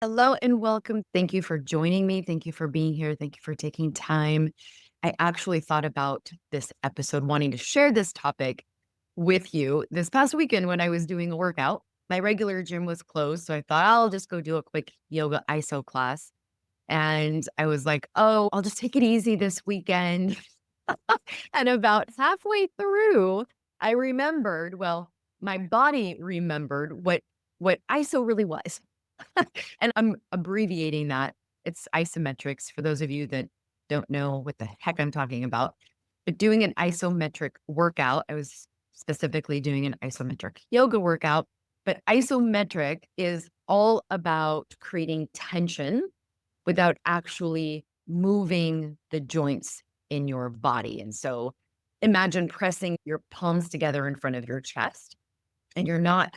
Hello and welcome. Thank you for joining me. Thank you for being here. Thank you for taking time. I actually thought about this episode wanting to share this topic with you. This past weekend, when I was doing a workout, my regular gym was closed. So I thought I'll just go do a quick yoga ISO class. And I was like, oh, I'll just take it easy this weekend. And about halfway through, I remembered, well, my body remembered what ISO really was. And I'm abbreviating that. It's isometrics for those of you that don't know what the heck I'm talking about. But doing an isometric workout, I was specifically doing an isometric yoga workout, but isometric is all about creating tension without actually moving the joints in your body. And so imagine pressing your palms together in front of your chest and you're not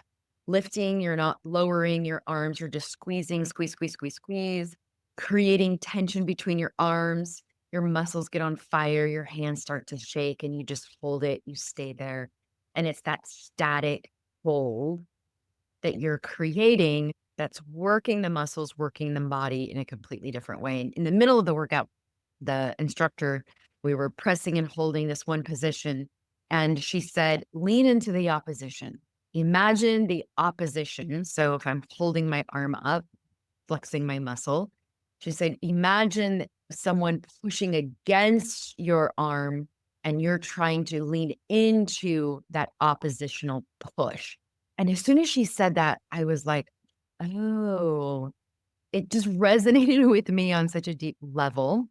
lifting, you're not lowering your arms, you're just squeezing, squeeze, squeeze, squeeze, squeeze, creating tension between your arms. Your muscles get on fire, your hands start to shake, and you just hold it, you stay there. And it's that static hold that you're creating that's working the muscles, working the body in a completely different way. And in the middle of the workout, the instructor, we were pressing and holding this one position, and she said, lean into the opposition. Imagine the opposition. So if I'm holding my arm up, flexing my muscle, she said, imagine someone pushing against your arm and you're trying to lean into that oppositional push. And as soon as she said that, I was like, oh, it just resonated with me on such a deep level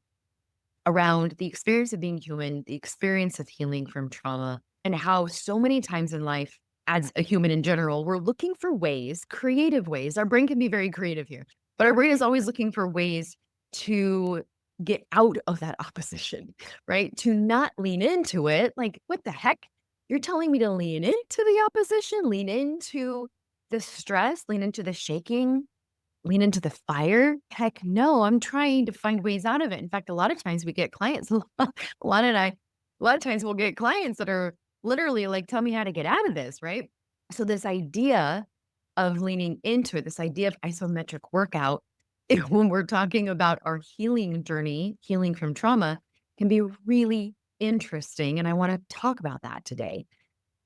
around the experience of being human, the experience of healing from trauma, and how so many times in life, as a human in general, we're looking for ways, creative ways. Our brain can be very creative here, but our brain is always looking for ways to get out of that opposition, right? To not lean into it. Like, what the heck? You're telling me to lean into the opposition, lean into the stress, lean into the shaking, lean into the fire? Heck no, I'm trying to find ways out of it. In fact, a lot of times we get clients, Lana and I, a lot of times we'll get clients that are literally like, tell me how to get out of this, right? So this idea of leaning into it, this idea of isometric workout, when we're talking about our healing journey, healing from trauma, can be really interesting. And I want to talk about that today.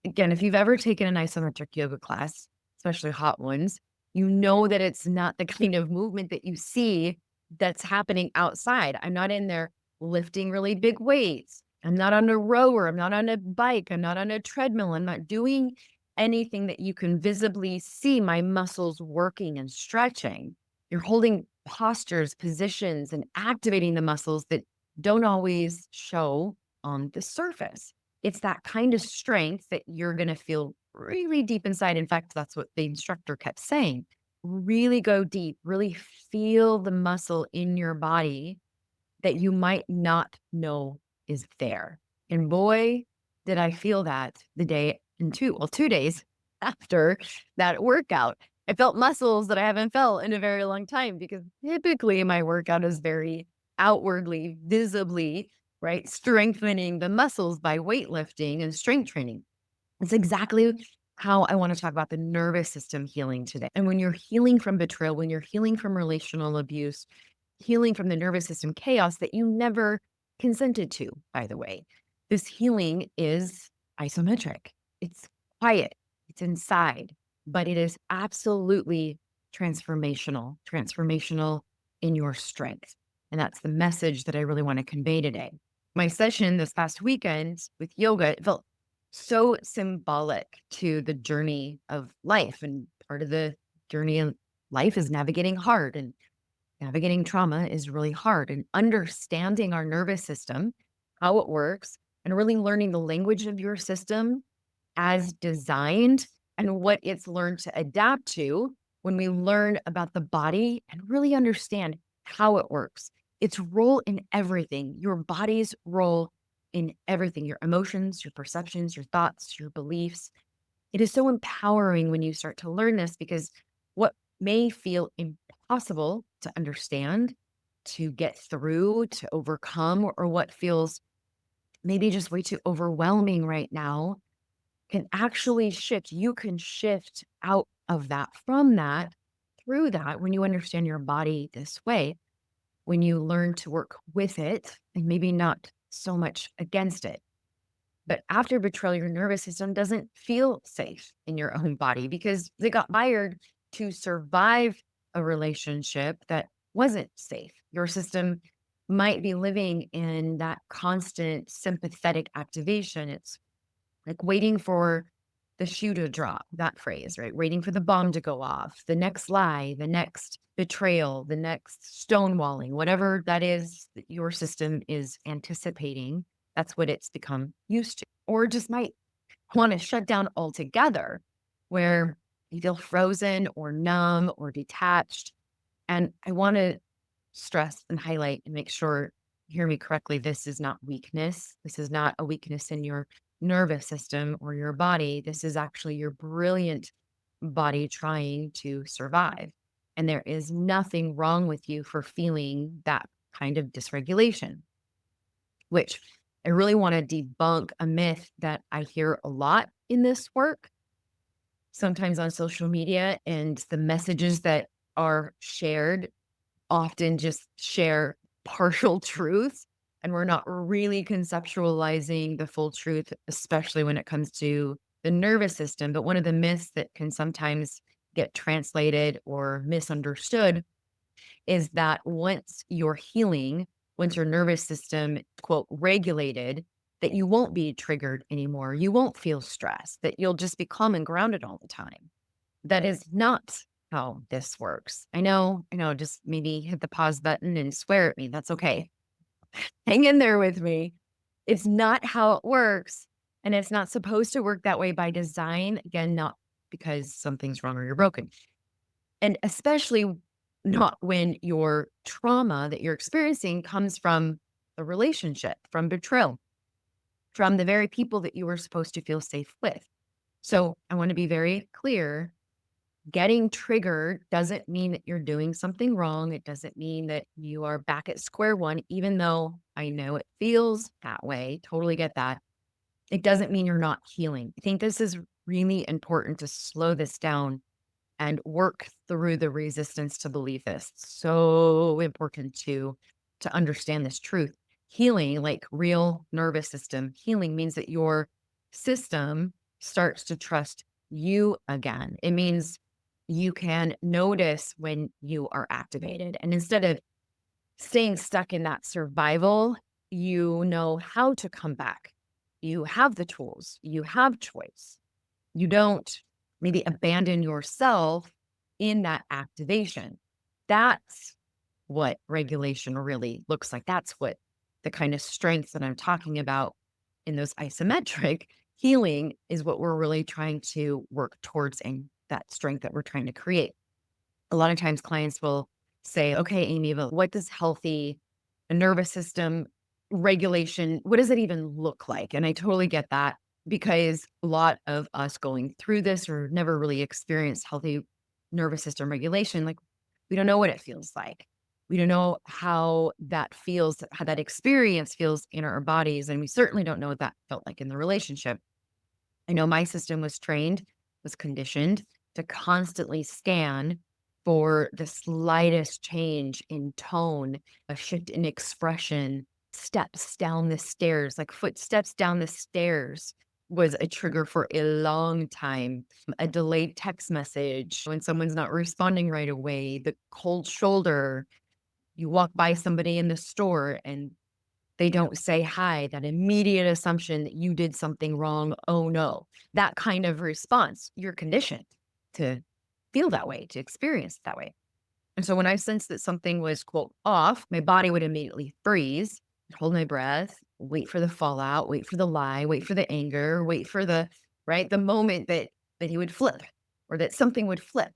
Again, if you've ever taken an isometric yoga class, especially hot ones, you know that it's not the kind of movement that you see that's happening outside. I'm not in there lifting really big weights. I'm not on a rower. I'm not on a bike. I'm not on a treadmill. I'm not doing anything that you can visibly see my muscles working and stretching. You're holding postures, positions, and activating the muscles that don't always show on the surface. It's that kind of strength that you're going to feel really deep inside. In fact, that's what the instructor kept saying. Really go deep, really feel the muscle in your body that you might not know is there. And boy, did I feel that the day in 2 days after that workout. I felt muscles that I haven't felt in a very long time because typically my workout is very outwardly, visibly, right? Strengthening the muscles by weightlifting and strength training. It's exactly how I want to talk about the nervous system healing today. And when you're healing from betrayal, when you're healing from relational abuse, healing from the nervous system chaos that you never consented to, by the way, this healing is isometric. It's quiet, it's inside, but it is absolutely transformational in your strength. And that's the message that I really want to convey today. My session this past weekend with yoga, it felt so symbolic to the journey of life. And part of the journey of life is navigating hard, and navigating trauma is really hard. And understanding our nervous system, how it works, and really learning the language of your system as designed and what it's learned to adapt to. When we learn about the body and really understand how it works, its role in everything, your body's role in everything, your emotions, your perceptions, your thoughts, your beliefs. It is so empowering when you start to learn this, because what may feel impossible to understand, to get through, to overcome, or what feels maybe just way too overwhelming right now can actually shift. You can shift out of that, from that, through that, when you understand your body this way, when you learn to work with it and maybe not so much against it. But after betrayal, your nervous system doesn't feel safe in your own body because they got wired to survive a relationship that wasn't safe. Your system might be living in that constant sympathetic activation. It's like waiting for the shoe to drop, that phrase, right? Waiting for the bomb to go off, the next lie, the next betrayal, the next stonewalling, whatever that is that your system is anticipating. That's what it's become used to, or just might want to shut down altogether, where you feel frozen or numb or detached. And I want to stress and highlight and make sure you hear me correctly. This is not weakness. This is not a weakness in your nervous system or your body. This is actually your brilliant body trying to survive. And there is nothing wrong with you for feeling that kind of dysregulation, which I really want to debunk a myth that I hear a lot in this work, sometimes on social media, and the messages that are shared often just share partial truths, and we're not really conceptualizing the full truth, especially when it comes to the nervous system. But one of the myths that can sometimes get translated or misunderstood is that once you're healing, once your nervous system, quote, regulated, that you won't be triggered anymore. You won't feel stressed, that you'll just be calm and grounded all the time. That is not how this works. I know, just maybe hit the pause button and swear at me. That's okay. Hang in there with me. It's not how it works. And it's not supposed to work that way by design. Again, not because something's wrong or you're broken. And especially not when your trauma that you're experiencing comes from the relationship, from betrayal, from the very people that you were supposed to feel safe with. So I want to be very clear. Getting triggered doesn't mean that you're doing something wrong. It doesn't mean that you are back at square one, even though I know it feels that way. Totally get that. It doesn't mean you're not healing. I think this is really important to slow this down and work through the resistance to believe this. It's so important to understand this truth. Healing, like real nervous system healing, means that your system starts to trust you again. It means you can notice when you are activated. And instead of staying stuck in that survival, you know how to come back. You have the tools, you have choice. You don't maybe abandon yourself in that activation. That's what regulation really looks like. That's what the kind of strength that I'm talking about in those isometric healing is what we're really trying to work towards, and that strength that we're trying to create. A lot of times clients will say, okay, Amie, but what does healthy nervous system regulation, what does it even look like? And I totally get that, because a lot of us going through this or never really experienced healthy nervous system regulation, like we don't know what it feels like. We don't know how that feels, how that experience feels in our bodies. And we certainly don't know what that felt like in the relationship. I know my system was trained, was conditioned to constantly scan for the slightest change in tone, a shift in expression, steps down the stairs, like footsteps down the stairs was a trigger for a long time. A delayed text message when someone's not responding right away, the cold shoulder. You walk by somebody in the store and they don't say hi, that immediate assumption that you did something wrong. Oh no, that kind of response, you're conditioned to feel that way, to experience it that way. And so when I sensed that something was, quote, off, my body would immediately freeze, hold my breath, wait for the fallout, wait for the lie, wait for the anger, wait for the, right, the moment that he would flip or that something would flip.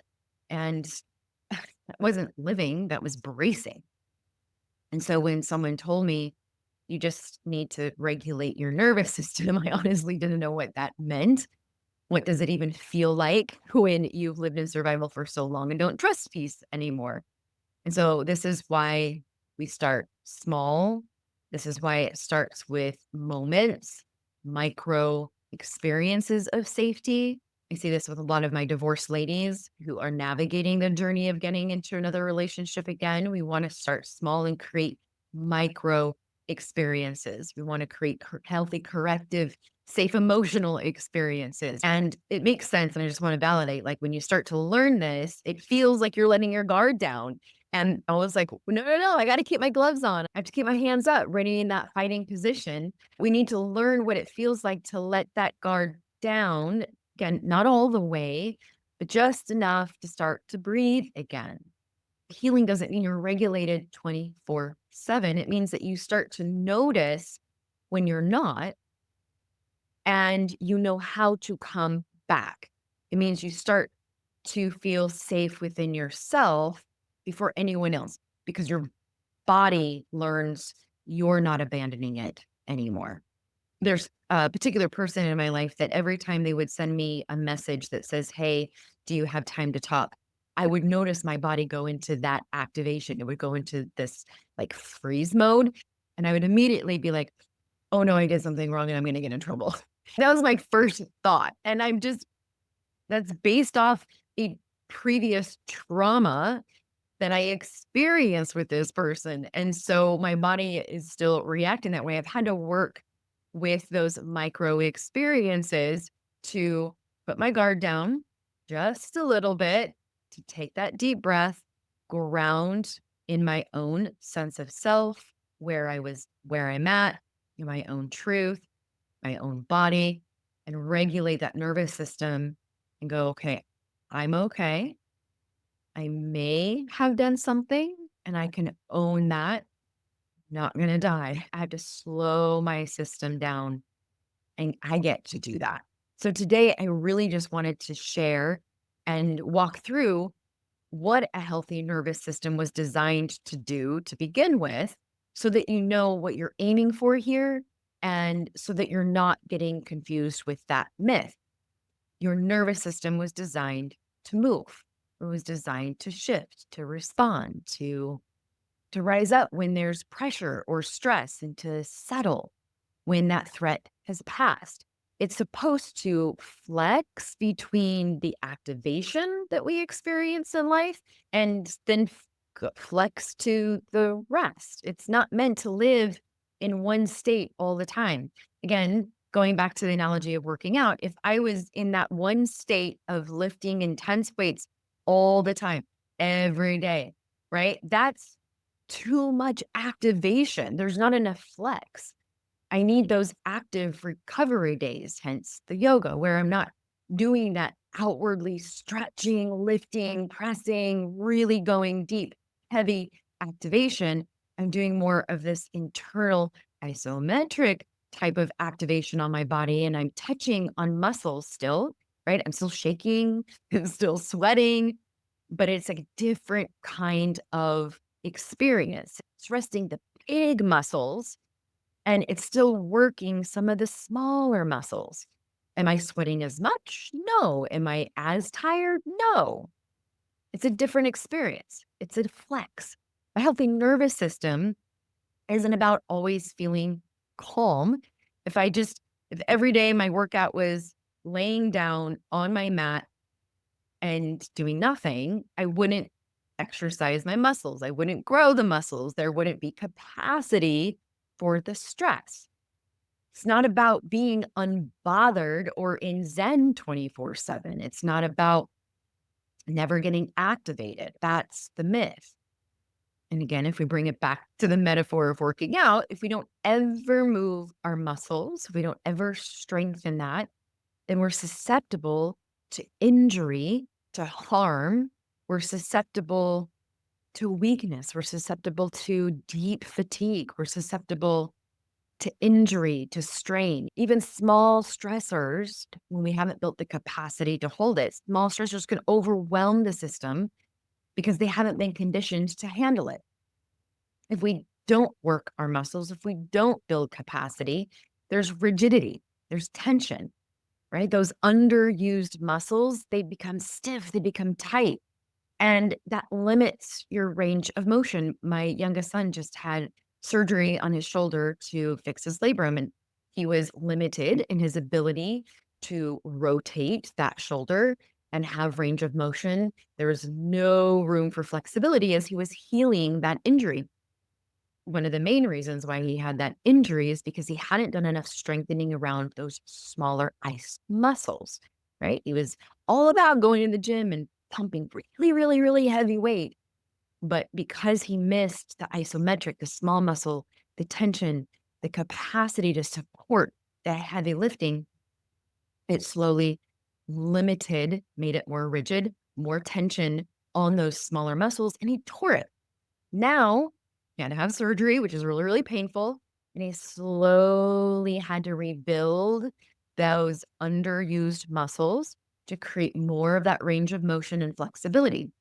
And that wasn't living, that was bracing. And so when someone told me, you just need to regulate your nervous system, I honestly didn't know what that meant. What does it even feel like when you've lived in survival for so long and don't trust peace anymore? And so this is why we start small. This is why it starts with moments, micro experiences of safety. I see this with a lot of my divorced ladies who are navigating the journey of getting into another relationship again. We want to start small and create micro experiences. We want to create healthy, corrective, safe emotional experiences. And it makes sense. And I just want to validate like when you start to learn this, it feels like you're letting your guard down. And I was like, no, no, no, I got to keep my gloves on. I have to keep my hands up, ready in that fighting position. We need to learn what it feels like to let that guard down. Again, not all the way, but just enough to start to breathe again. Healing doesn't mean you're regulated 24/7. It means that you start to notice when you're not, and you know how to come back. It means you start to feel safe within yourself before anyone else, because your body learns you're not abandoning it anymore. There's a particular person in my life that every time they would send me a message that says, "Hey, do you have time to talk?" I would notice my body go into that activation. It would go into this like freeze mode. And I would immediately be like, "Oh no, I did something wrong and I'm going to get in trouble." That was my first thought. And that's based off a previous trauma that I experienced with this person. And so my body is still reacting that way. I've had to work with those micro experiences to put my guard down just a little bit, to take that deep breath, ground in my own sense of self, where I'm at, in my own truth, my own body, and regulate that nervous system and go, okay, I'm okay. I may have done something and I can own that. Not going to die. I have to slow my system down and I get to do that. So today, I really just wanted to share and walk through what a healthy nervous system was designed to do to begin with, so that you know what you're aiming for here and so that you're not getting confused with that myth. Your nervous system was designed to move. It was designed to shift, to respond, to rise up when there's pressure or stress, and to settle when that threat has passed. It's supposed to flex between the activation that we experience in life and then flex to the rest. It's not meant to live in one state all the time. Again, going back to the analogy of working out, if I was in that one state of lifting intense weights all the time, every day, right? That's too much activation. There's not enough flex. I need those active recovery days, hence the yoga, where I'm not doing that outwardly stretching, lifting, pressing, really going deep, heavy activation. I'm doing more of this internal isometric type of activation on my body. And I'm touching on muscles still, right? I'm still shaking, I'm still sweating, but it's a different kind of experience. It's resting the big muscles and it's still working some of the smaller muscles. Am I sweating as much? No. Am I as tired? No. It's a different experience. It's a flex. A healthy nervous system isn't about always feeling calm. If every day my workout was laying down on my mat and doing nothing, I wouldn't exercise my muscles. I wouldn't grow the muscles. There wouldn't be capacity for the stress. It's not about being unbothered or in Zen 24/7. It's not about never getting activated. That's the myth. And again, if we bring it back to the metaphor of working out, if we don't ever move our muscles, if we don't ever strengthen that, then we're susceptible to injury, to harm. We're susceptible to weakness. We're susceptible to deep fatigue. We're susceptible to injury, to strain, even small stressors. When we haven't built the capacity to hold it, small stressors can overwhelm the system because they haven't been conditioned to handle it. If we don't work our muscles, if we don't build capacity, there's rigidity, there's tension, right? Those underused muscles, they become stiff, they become tight, and that limits your range of motion. My youngest son just had surgery on his shoulder to fix his labrum, and he was limited in his ability to rotate that shoulder and have range of motion. There was no room for flexibility as he was healing that injury. One of the main reasons why he had that injury is because he hadn't done enough strengthening around those smaller ice muscles, right? He was all about going to the gym and pumping really, really, really heavy weight. But because he missed the isometric, the small muscle, the tension, the capacity to support that heavy lifting, it slowly limited, made it more rigid, more tension on those smaller muscles, and he tore it. Now he had to have surgery, which is really, really painful. And he slowly had to rebuild those underused muscles to create more of that range of motion and flexibility.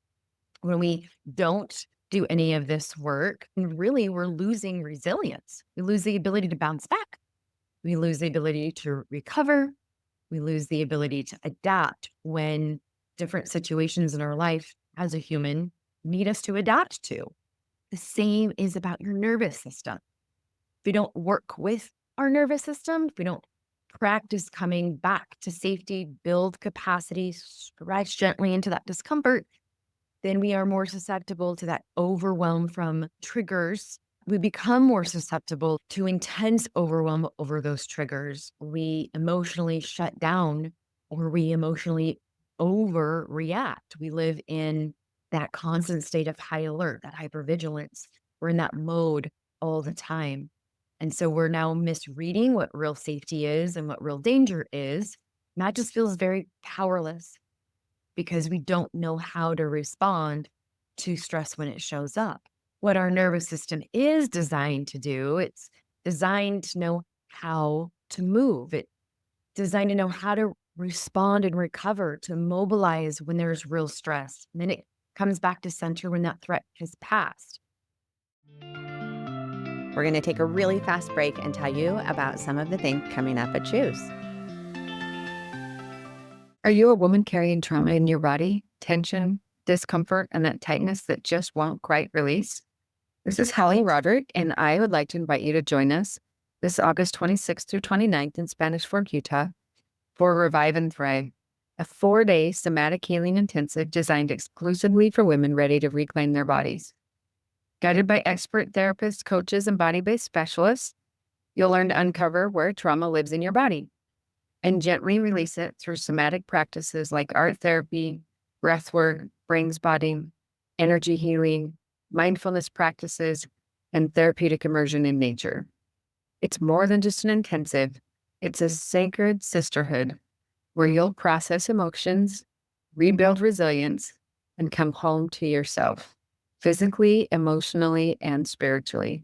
When we don't do any of this work, really, we're losing resilience. We lose the ability to bounce back. We lose the ability to recover. We lose the ability to adapt when different situations in our life as a human need us to adapt to. The same is about your nervous system. If we don't work with our nervous system, if we don't practice coming back to safety, build capacity, stretch gently into that discomfort, then we are more susceptible to that overwhelm from triggers. We become more susceptible to intense overwhelm over those triggers. We emotionally shut down or we emotionally overreact. We live in that constant state of high alert, that hypervigilance. We're in that mode all the time. And so we're now misreading what real safety is and what real danger is. And that just feels very powerless because we don't know how to respond to stress when it shows up. What our nervous system is designed to do, it's designed to know how to move. It's designed to know how to respond and recover, to mobilize when there's real stress. And then it comes back to center when that threat has passed. We're going to take a really fast break and tell you about some of the things coming up at Choose. Are you a woman carrying trauma in your body, tension, discomfort, and that tightness that just won't quite release? This is Hallie Roderick, and I would like to invite you to join us this August 26th through 29th in Spanish Fork, Utah, for Revive and Thrive, a 4-day somatic healing intensive designed exclusively for women ready to reclaim their bodies. Guided by expert therapists, coaches, and body-based specialists, you'll learn to uncover where trauma lives in your body and gently release it through somatic practices like art therapy, breathwork, brain spotting, energy healing, mindfulness practices, and therapeutic immersion in nature. It's more than just an intensive. It's a sacred sisterhood where you'll process emotions, rebuild resilience, and come home to yourself, physically, emotionally, and spiritually.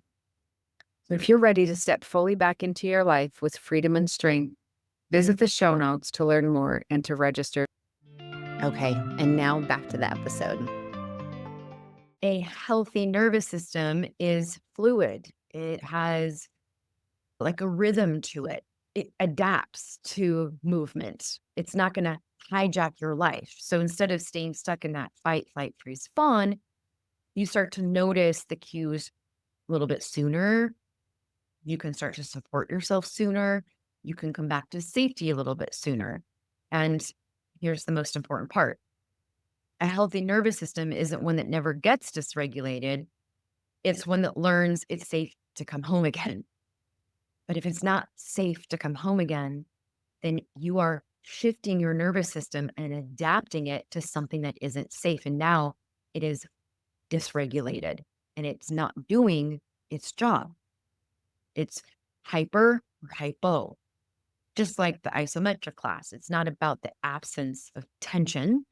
So if you're ready to step fully back into your life with freedom and strength, visit the show notes to learn more and to register. Okay, and now back to the episode. A healthy nervous system is fluid. It has like a rhythm to it. It adapts to movement. It's not going to hijack your life. So instead of staying stuck in that fight, flight, freeze, fawn, you start to notice the cues a little bit sooner. You can start to support yourself sooner. You can come back to safety a little bit sooner. And here's the most important part. A healthy nervous system isn't one that never gets dysregulated. It's one that learns it's safe to come home again. But if it's not safe to come home again, then you are shifting your nervous system and adapting it to something that isn't safe. And now it is dysregulated and it's not doing its job. It's hyper or hypo. Just like the isometric class, it's not about the absence of tension.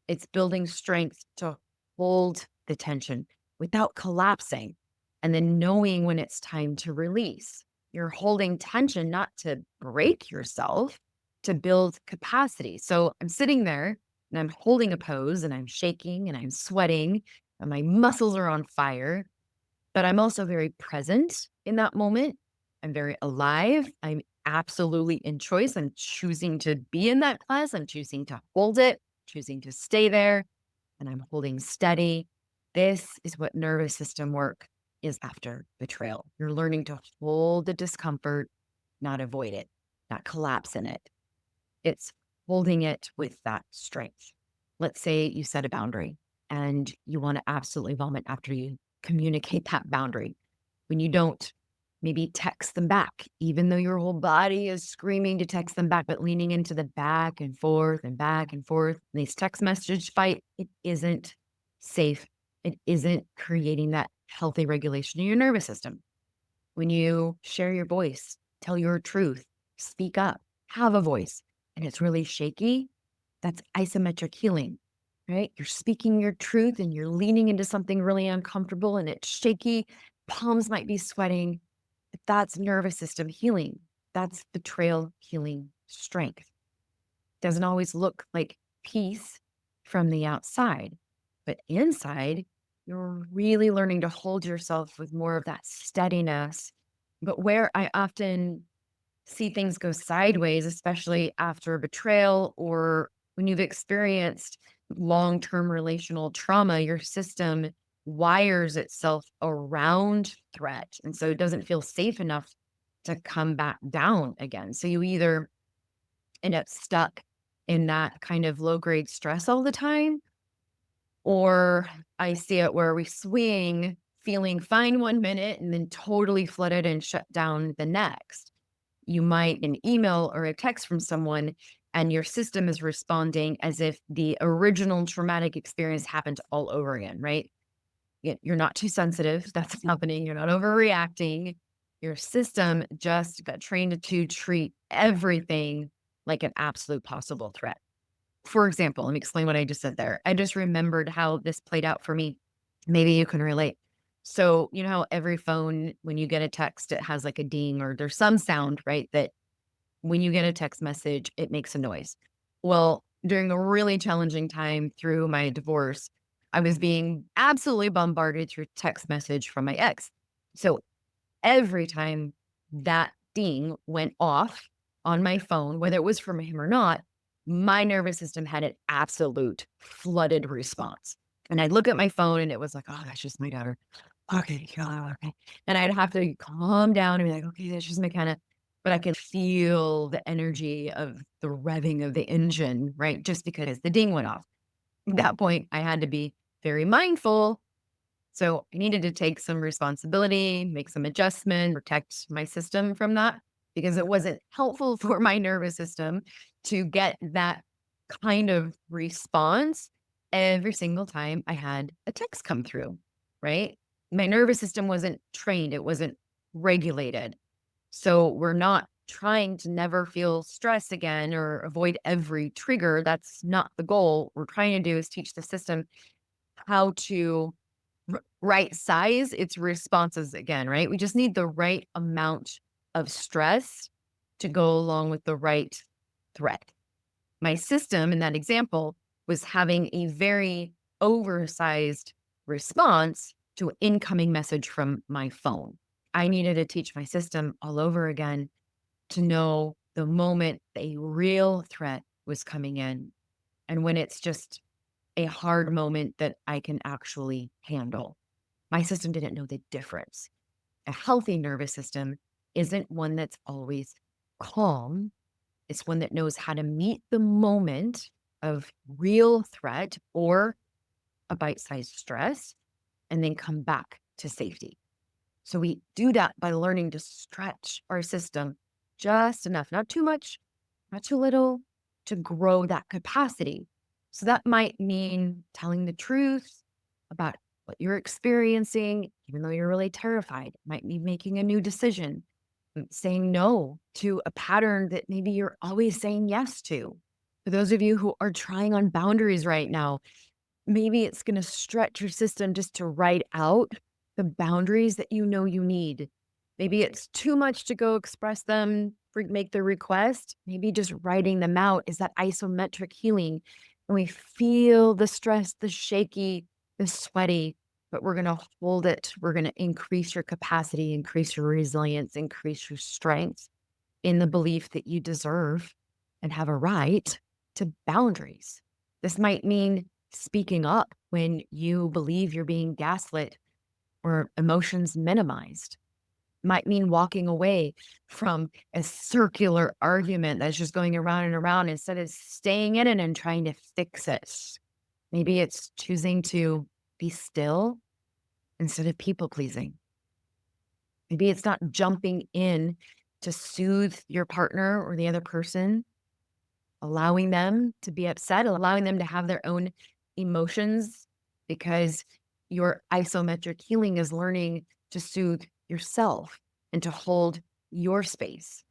It's building strength to hold the tension without collapsing and then knowing when it's time to release. You're holding tension not to break yourself, to build capacity. So I'm sitting there and I'm holding a pose and I'm shaking and I'm sweating and my muscles are on fire, but I'm also very present in that moment. I'm very alive. I'm absolutely in choice. I'm choosing to be in that class. I'm choosing to hold it, choosing to stay there, and I'm holding steady. This is what nervous system work is after betrayal. You're learning to hold the discomfort, not avoid it, not collapse in it. It's holding it with that strength. Let's say you set a boundary and you want to absolutely vomit after you communicate that boundary. When you don't, maybe text them back, even though your whole body is screaming to text them back, but leaning into the back and forth and back and forth. These text message fight, it isn't safe. It isn't creating that healthy regulation in your nervous system. When you share your voice, tell your truth, speak up, have a voice, and it's really shaky, that's isometric healing, right? You're speaking your truth and you're leaning into something really uncomfortable and it's shaky. Palms might be sweating. But that's nervous system healing. That's betrayal healing strength. Doesn't always look like peace from the outside, but inside, you're really learning to hold yourself with more of that steadiness. But where I often see things go sideways, especially after a betrayal or when you've experienced long term relational trauma, your system wires itself around threat. And so it doesn't feel safe enough to come back down again. So you either end up stuck in that kind of low grade stress all the time, or I see it where we swing feeling fine 1 minute and then totally flooded and shut down the next. You might an email or a text from someone and your system is responding as if the original traumatic experience happened all over again, right? You're not too sensitive. That's happening. You're not overreacting. Your system just got trained to treat everything like an absolute possible threat. For example, let me explain what I just said there. I just remembered how this played out for me. Maybe you can relate. So, you know how every phone, when you get a text, it has like a ding or there's some sound, right? That when you get a text message, it makes a noise. Well, during a really challenging time through my divorce, I was being absolutely bombarded through text message from my ex. So every time that ding went off on my phone, whether it was from him or not, my nervous system had an absolute flooded response. And I'd look at my phone and it was like, oh, that's just my daughter. Okay, yeah, okay. And I'd have to calm down and be like, okay, that's just my kind of, but I could feel the energy of the revving of the engine, right? Just because the ding went off. At that point, I had to be very mindful. So I needed to take some responsibility, make some adjustment, protect my system from that because it wasn't helpful for my nervous system to get that kind of response every single time I had a text come through, right? My nervous system wasn't trained, it wasn't regulated. So we're not trying to never feel stress again or avoid every trigger. That's not the goal. What we're trying to do is teach the system how to right size its responses again, right? We just need the right amount of stress to go along with the right threat. My system in that example was having a very oversized response to an incoming message from my phone. I needed to teach my system all over again to know the moment a real threat was coming in and when it's just a hard moment that I can actually handle. My system didn't know the difference. A healthy nervous system isn't one that's always calm. It's one that knows how to meet the moment of real threat or a bite sized stress and then come back to safety. So we do that by learning to stretch our system just enough, not too much, not too little, to grow that capacity. So that might mean telling the truth about what you're experiencing, even though you're really terrified. It might be making a new decision, saying no to a pattern that maybe you're always saying yes to. For those of you who are trying on boundaries right now, maybe it's going to stretch your system just to write out the boundaries that you know you need. Maybe it's too much to go express them, make the request. Maybe just writing them out is that isometric healing. And we feel the stress, the shaky, the sweaty, but we're going to hold it. We're going to increase your capacity, increase your resilience, increase your strength in the belief that you deserve and have a right to boundaries. This might mean speaking up when you believe you're being gaslit or emotions minimized. might mean walking away from a circular argument that's just going around and around instead of staying in it and trying to fix it. Maybe it's choosing to be still instead of people pleasing. Maybe it's not jumping in to soothe your partner or the other person, allowing them to be upset, allowing them to have their own emotions, because your isometric healing is learning to soothe yourself and to hold your space.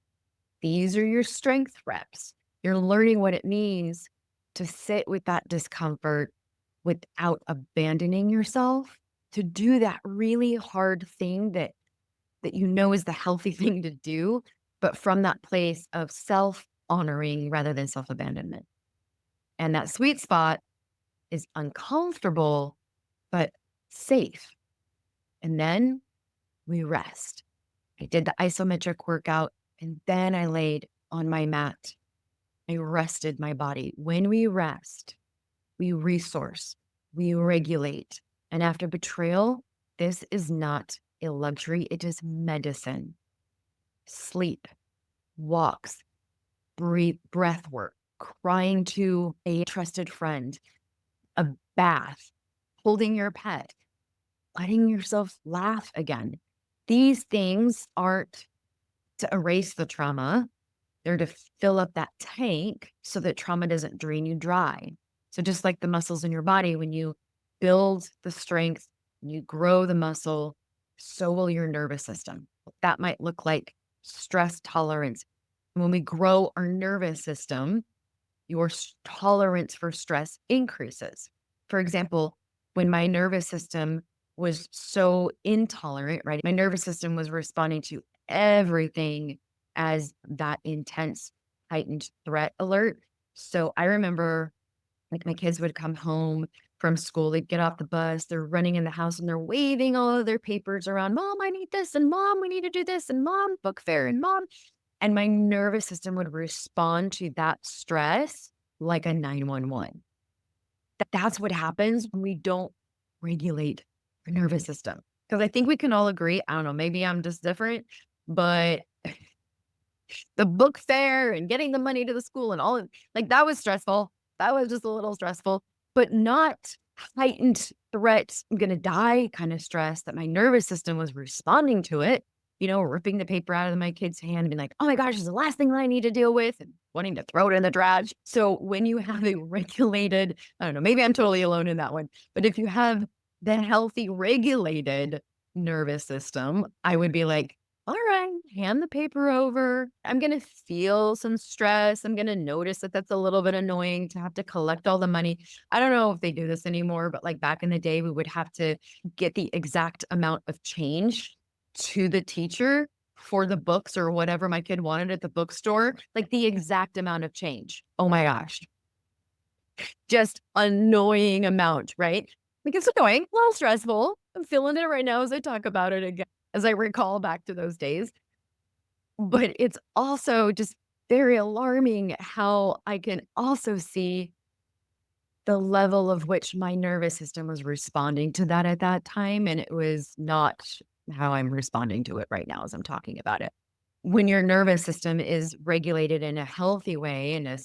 These are your strength reps. You're learning what it means to sit with that discomfort without abandoning yourself, to do that really hard thing that you know is the healthy thing to do, but from that place of self-honoring rather than self-abandonment. And that sweet spot is uncomfortable, but safe. And then we rest. I did the isometric workout and then I laid on my mat. I rested my body. When we rest, we resource, we regulate. And after betrayal, this is not a luxury, it is medicine. Sleep, walks, breath work, crying to a trusted friend, a bath, holding your pet, letting yourself laugh again. These things aren't to erase the trauma. They're to fill up that tank so that trauma doesn't drain you dry. So just like the muscles in your body, when you build the strength, when you grow the muscle, so will your nervous system. That might look like stress tolerance. When we grow our nervous system, your tolerance for stress increases. For example, when my nervous system was so intolerant, right? My nervous system was responding to everything as that intense, heightened threat alert. So I remember like my kids would come home from school, they'd get off the bus, they're running in the house and they're waving all of their papers around. Mom, I need this. And mom, we need to do this. And mom, book fair. And mom, and my nervous system would respond to that stress like a 911. That's what happens when we don't regulate our nervous system. Because I think we can all agree, I don't know, maybe I'm just different, but the book fair and getting the money to the school and all of like that was stressful. That was just a little stressful, but not heightened threat, I'm gonna die kind of stress that my nervous system was responding to it, ripping the paper out of my kid's hand and being like, oh my gosh, it's the last thing that I need to deal with and wanting to throw it in the trash. So when you have a regulated, I don't know, maybe I'm totally alone in that one, but if you have the healthy regulated nervous system, I would be like, all right, hand the paper over. I'm going to feel some stress. I'm going to notice that that's a little bit annoying to have to collect all the money. I don't know if they do this anymore, but like back in the day, we would have to get the exact amount of change to the teacher for the books or whatever my kid wanted at the bookstore, like the exact amount of change. Oh my gosh. Just annoying amount, right? Like it's annoying, a little stressful. I'm feeling it right now as I talk about it again, as I recall back to those days. But it's also just very alarming how I can also see the level of which my nervous system was responding to that at that time. And it was not how I'm responding to it right now as I'm talking about it. When your nervous system is regulated in a healthy way in a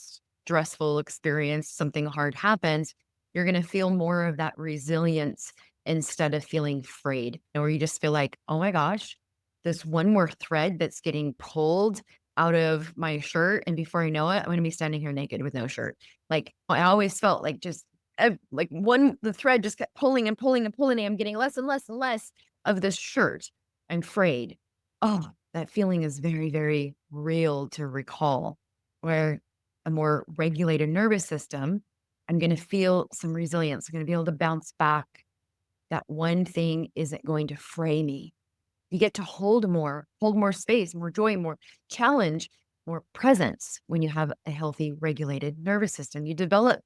stressful experience, something hard happens, you're going to feel more of that resilience instead of feeling afraid, or you just feel like, oh my gosh, this one more thread that's getting pulled out of my shirt. And before I know it, I'm going to be standing here naked with no shirt. Like I always felt like just the thread just kept pulling and pulling and pulling. And I'm getting less and less and less of this shirt. I'm afraid. Oh, that feeling is very, very real to recall, where a more regulated nervous system, I'm going to feel some resilience. I'm going to be able to bounce back. That one thing isn't going to fray me. You get to hold more space, more joy, more challenge, more presence when you have a healthy, regulated nervous system. You develop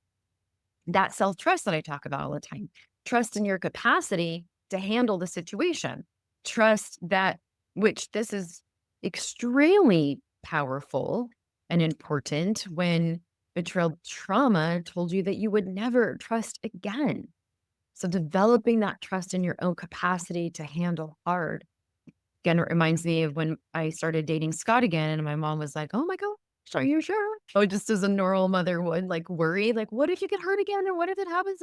that self-trust that I talk about all the time. Trust in your capacity to handle the situation. Trust that, which this is extremely powerful and important when betrayal trauma told you that you would never trust again. So developing that trust in your own capacity to handle hard. Again, it reminds me of when I started dating Scott again, and my mom was like, "Oh my gosh, are you sure?" Oh, just as a normal mother would, like, worry, like, "What if you get hurt again? Or what if it happens?"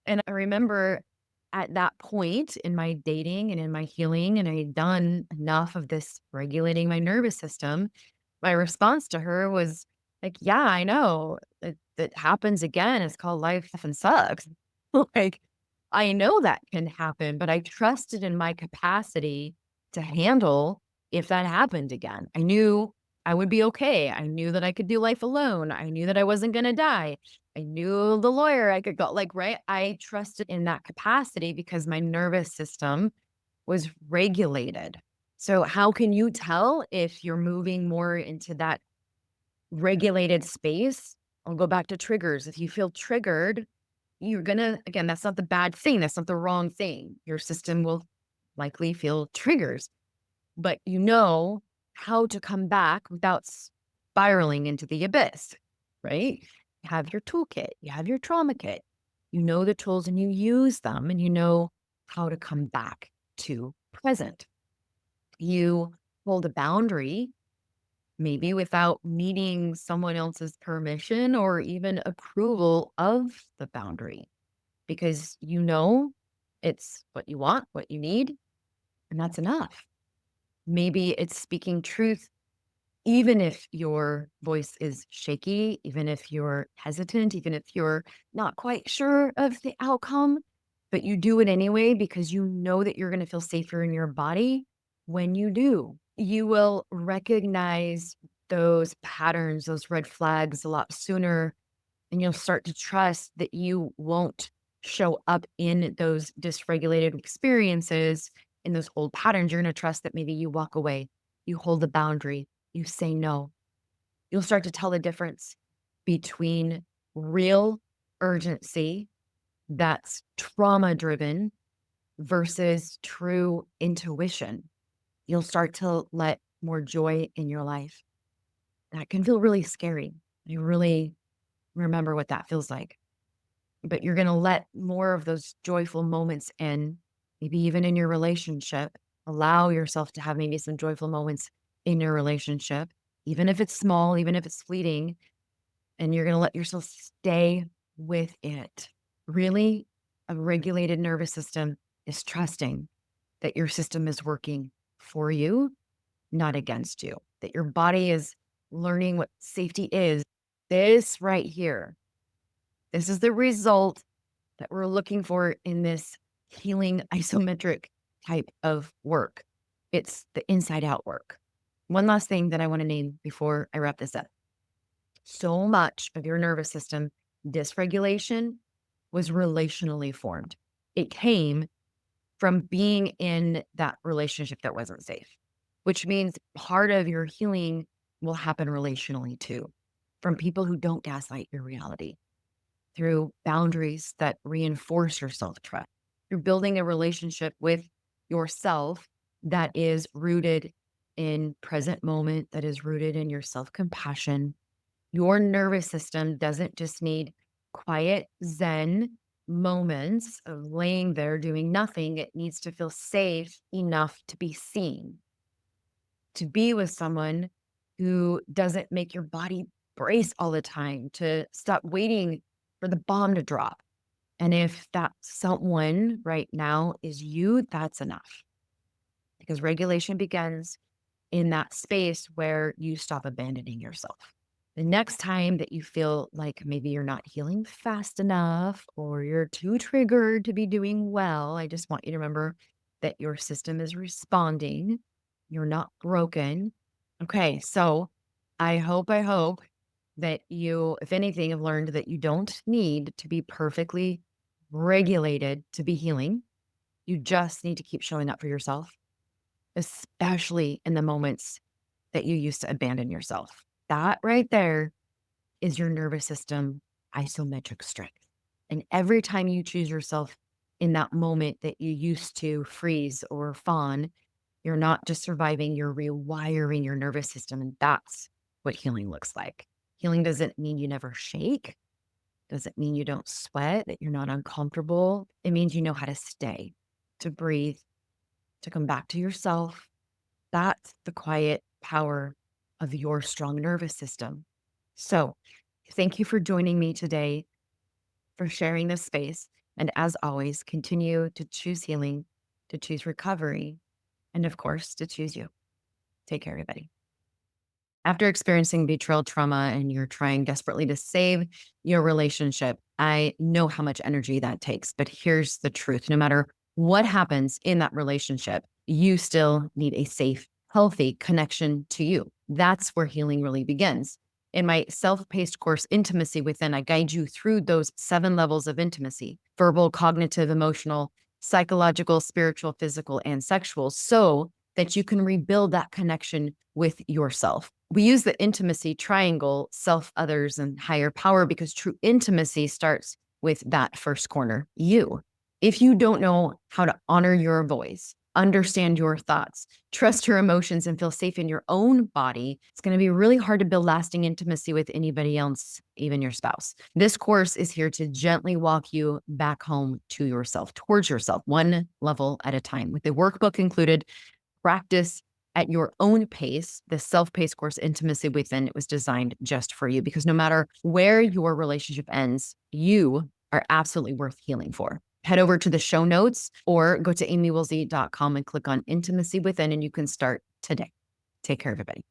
And I remember at that point in my dating and in my healing, and I had done enough of this regulating my nervous system, my response to her was like, "Yeah, I know. It happens again. It's called life and sucks." Like, I know that can happen, but I trusted in my capacity to handle if that happened again. I knew I would be okay. I knew that I could do life alone. I knew that I wasn't gonna die. I knew the lawyer I could go, like, right? I trusted in that capacity because my nervous system was regulated. So, how can you tell if you're moving more into that regulated space? I'll go back to triggers. If you feel triggered, you're gonna, again, that's not the bad thing. That's not the wrong thing. Your system will likely feel triggers, but you know how to come back without spiraling into the abyss, right? You have your toolkit, you have your trauma kit, you know the tools and you use them and you know how to come back to present. You hold a boundary, maybe without needing someone else's permission or even approval of the boundary, because you know it's what you want, what you need, and that's enough. Maybe it's speaking truth even if your voice is shaky, even if you're hesitant, even if you're not quite sure of the outcome, but you do it anyway because you know that you're going to feel safer in your body when you do. You will recognize those patterns, those red flags a lot sooner, and you'll start to trust that you won't show up in those dysregulated experiences, in those old patterns. You're going to trust that maybe you walk away, you hold the boundary, you say no. You'll start to tell the difference between real urgency that's trauma driven versus true intuition. You'll start to let more joy in your life. That can feel really scary. I really remember what that feels like. But you're going to let more of those joyful moments in, maybe even in your relationship. Allow yourself to have maybe some joyful moments in your relationship, even if it's small, even if it's fleeting, and you're going to let yourself stay with it. Really, a regulated nervous system is trusting that your system is working for you, not against you, that your body is learning what safety is. This right here, this is the result that we're looking for in this healing isometric type of work. It's the inside out work. One last thing that I want to name before I wrap this up. So much of your nervous system dysregulation was relationally formed. It came from being in that relationship that wasn't safe, which means part of your healing will happen relationally too, from people who don't gaslight your reality, through boundaries that reinforce your self trust. You're building a relationship with yourself that is rooted in present moment, that is rooted in your self compassion. Your nervous system doesn't just need quiet Zen moments of laying there doing nothing. It needs to feel safe enough to be seen, to be with someone who doesn't make your body brace all the time, to stop waiting for the bomb to drop. And if that someone right now is you, that's enough, because regulation begins in that space where you stop abandoning yourself. The next time that you feel like maybe you're not healing fast enough or you're too triggered to be doing well, I just want you to remember that your system is responding. You're not broken. Okay, so I hope that you, if anything, have learned that you don't need to be perfectly regulated to be healing. You just need to keep showing up for yourself, especially in the moments that you used to abandon yourself. That right there is your nervous system isometric strength. And every time you choose yourself in that moment that you used to freeze or fawn, you're not just surviving, you're rewiring your nervous system. And that's what healing looks like. Healing doesn't mean you never shake, doesn't mean you don't sweat, that you're not uncomfortable. It means you know how to stay, to breathe, to come back to yourself. That's the quiet power of your strong nervous system. So, thank you for joining me today, for sharing this space. And as always, continue to choose healing, to choose recovery, and of course, to choose you. Take care, everybody. After experiencing betrayal trauma and you're trying desperately to save your relationship, I know how much energy that takes. But here's the truth: no matter what happens in that relationship, you still need a safe, healthy connection to you. That's where healing really begins. In my self paced course, Intimacy Within, I guide you through those 7 levels of intimacy: verbal, cognitive, emotional, psychological, spiritual, physical, and sexual, so that you can rebuild that connection with yourself. We use the intimacy triangle: self, others, and higher power, because true intimacy starts with that first corner, you. If you don't know how to honor your voice, understand your thoughts, trust your emotions, and feel safe in your own body, it's going to be really hard to build lasting intimacy with anybody else, even your spouse. This course is here to gently walk you back home to yourself, towards yourself, one level at a time. With the workbook included, practice at your own pace. The self-paced course, Intimacy Within, it was designed just for you, because no matter where your relationship ends, you are absolutely worth healing for. Head over to the show notes or go to amiewillsey.com and click on Intimacy Within, and you can start today. Take care, everybody.